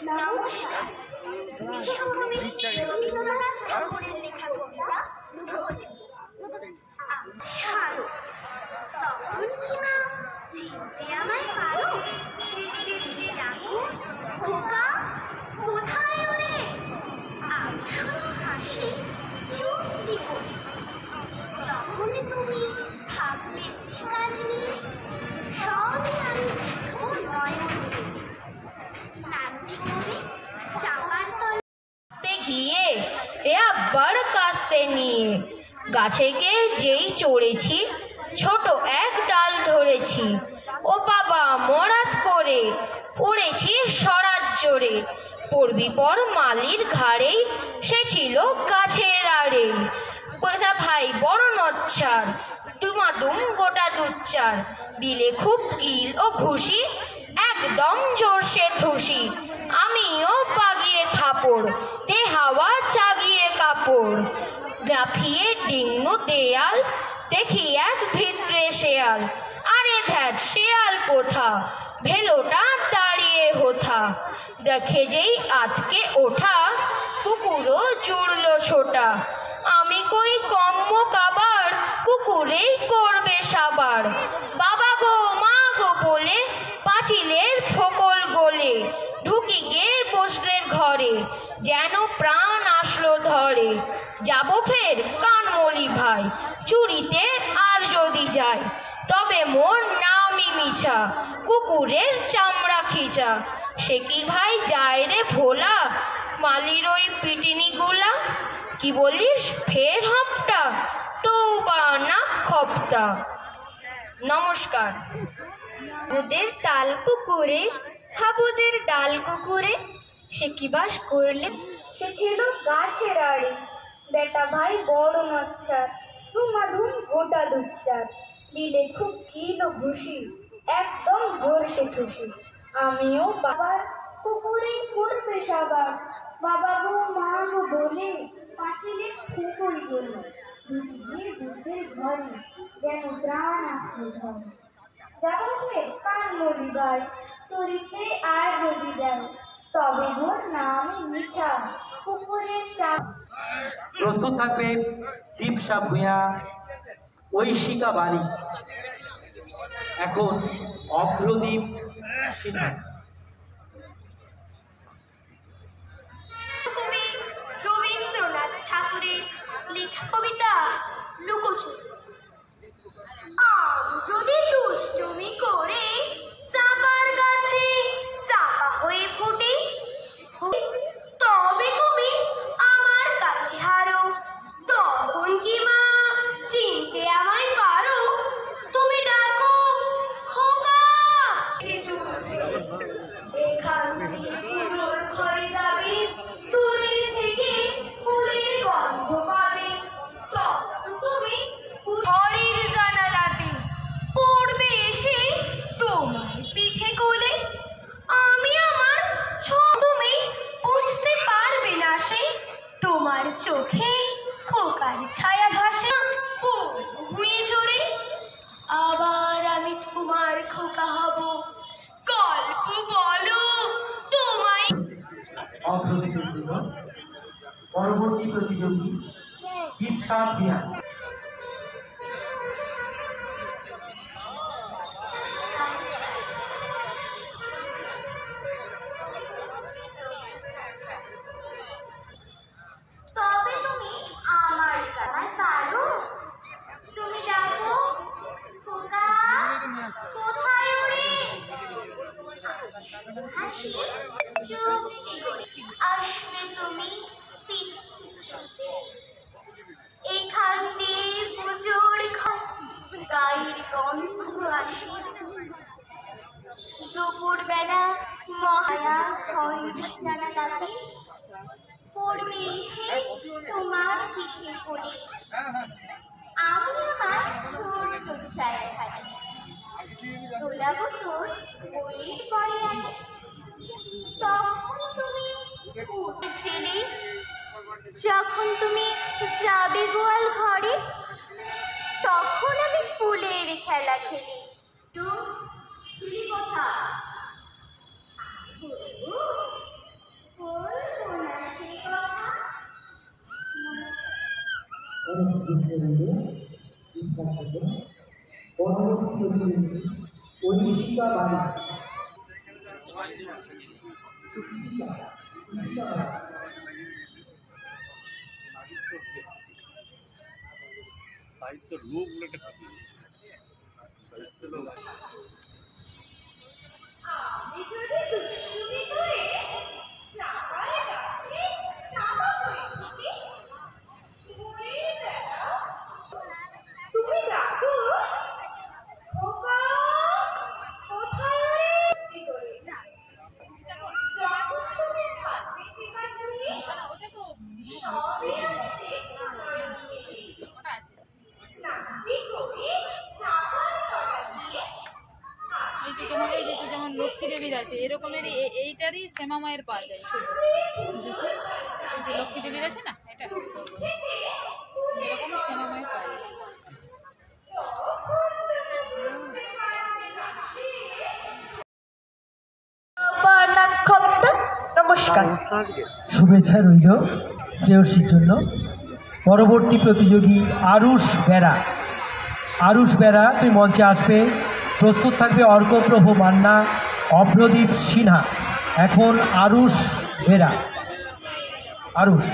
নমস্কার। ছাড়ো, তখন কি মা চিনতে আমায় পারো? ডাকো খোকা, কোথায় ওরে? আমি শুধু হাসি চুপটি করি। যখন তুমি থাকবে যে কাজ নিয়ে, সবই আমি দেখবো নয়ন দিয়ে। স্নানটি করে চাপার তলে গিয়ে আবার কাস্তে নিয়ে গাছে গিয়ে যেই চড়েছি, ছোট এক ডাল ধরেছি। ও বাবা মরাত করে পড়েছি সরাত জোরে। পড়বি পর মালির ঘাড়েই, সে ছিল গাছের আড়েই। ওটা ভাই বড় নচ্চার, দুমাদুম গোটা দুচ্চার। দিলে খুব ইল ও ঘুষি, একদম জোরসে ঠুসি। আমিও পাগিয়ে থাপড়, দে হাওয়া চাগিয়ে কাপড়। লাফিয়ে ডিঙ্গ দেয়াল, দেখি এক ভিতরে শেয়াল। আরে ধ্যাত শেয়াল কোথা, ভেলোটা দাঁড়িয়ে হোথা। দেখে যেই আতকে ওঠা, কুকুরও জুড়ল ছোটা। আমি কই কম্ম কাবার, কুকুরেই করবে সাবার। বাবা গো মা গো বলে পাঁচিলের ফোকল গোলে ঢুকি গে বসলের ঘরে, যেন প্রাণ আসলো ধরে। যাবো ফের কানমলি ভাই, চুরিতে আর যদি যায়, তবে মোর নামই মিছা, কুকুরের চামড়া খিচা। সে কি ভাই যায় রে ভোলা, মালির ওই পিটিনি গুলা। কি বলিস ফের হাঁপটা, তৌবা না খপটা। নমস্কার। ওদের তাল কুকুরে, হাবুদের ডাল কুকুরে, সে কি বাস করলে? সে ছিল গাছের আড়ে, বেটা ভাই বড় নচ্চার, ধুমাধুম গোটা দুচ্চার। দিলে খুব কিলো ঘুষি, একদম জোরসে ঠুসি। আমিও বাবার কুকুরে করবে সাবার। বাবা গো মা গো বলে পাঁচিলে ফুকল গেল, ঢুকি গিয়ে বুঝের ঘরে, যেন প্রাণ আসলো ধরে। যাবো ফের কানমলি ভাই, চুরিতে আর যদি যায়, তবে মোর নামই মিঠা, কুকুরের চা। প্রস্তুত থাকবে দীপসা ভূঁইয়া, ঐশিকা বাড়ি। এখন অগ্রদীপ সিনহা। কবি রবীন্দ্রনাথ ঠাকুরের লেখা কবিতা লুকোচুরি। আম যদি দুষ্টুমি করে চাপার গাছে চাপা হয়ে ফোটে, তবে তুমি আমার কাছে হারো। তখন কি মা চিনতে আমায় পারো? তুমি ডাকো খোকা। এখান থেকে পুরোর ঘরে যাবে, দূরের থেকে ফুলের গন্ধ পাবে। তখন তুমি ঘরের জানালাতে পড়বে এসে তোমার পিঠে কোলে। আমি আমার তুমি বুঝতে পারবে না সে, তোমার চোখে খোকার ছায়া ভাসে। ও হুয়ে ঝরে, আবার আমি তোমার খোকা হব, গল্প বলো তোমায়। অগ্রদীপের জীবন। পরবর্তী প্রতিযোগী দীপসা ভূঁইয়া। তবে তুমি আমার কাছে পারো? তুমি ডাকো খোকা, কোথায় ওরে? হাসি চুপটি করে আসবে তুমি পিঠে ছুঁতে। এখান দিয়ে পুজোর গায়ের গন্ধ আসে। দুপুর বেলা মহায়া জানালাতে পড়বে এসে তোমার পিঠে করে। আমি আমার ছোট ছায়া খাই, ছোলাবো তোর বইয়ের পরে আগে। তখন তুমি ছেলে, যখন তুমি যাবে গোয়াল ঘরে, তখন আমি ফুলের খেলা খেলি। তো তুমি কোথা সাহিত্য লোক বলে সাহিত্য লোক আপনি যদি দুষ্টুমি করে চাপার গাছে চাপা হয়ে থাকি, ঘুরে বেড়াও। তুমি ডাকো, খোকা, কোথায়? কি করে? যখন তুমি থাকবে ঠিক আছে, সবই আমি দেখতে পাচ্ছি। নাচি করে চাপার তলা দিয়ে এই যে যেমন লক্ষ্মী দেবীর আছে এরকমের এইটারই শ্যামা মায়ের পাওয়া যায় শুধু। এই যে লক্ষ্মী দেবীর আছে না, এটা এরকম শ্যামা মায়ের পাওয়া যায়। নমস্কার। শুভেচ্ছা রইল শ্রেয়সীর জন্য। পরবর্তী প্রতিযোগী আরুষ বেরা। আরুষ বেরা তুই মঞ্চে আসবে। প্রস্তুত থাকবে অর্কপ্রভ মান্না, অভ্রদীপ সিনহা। এখন আরুষ বেরা। আরুষ।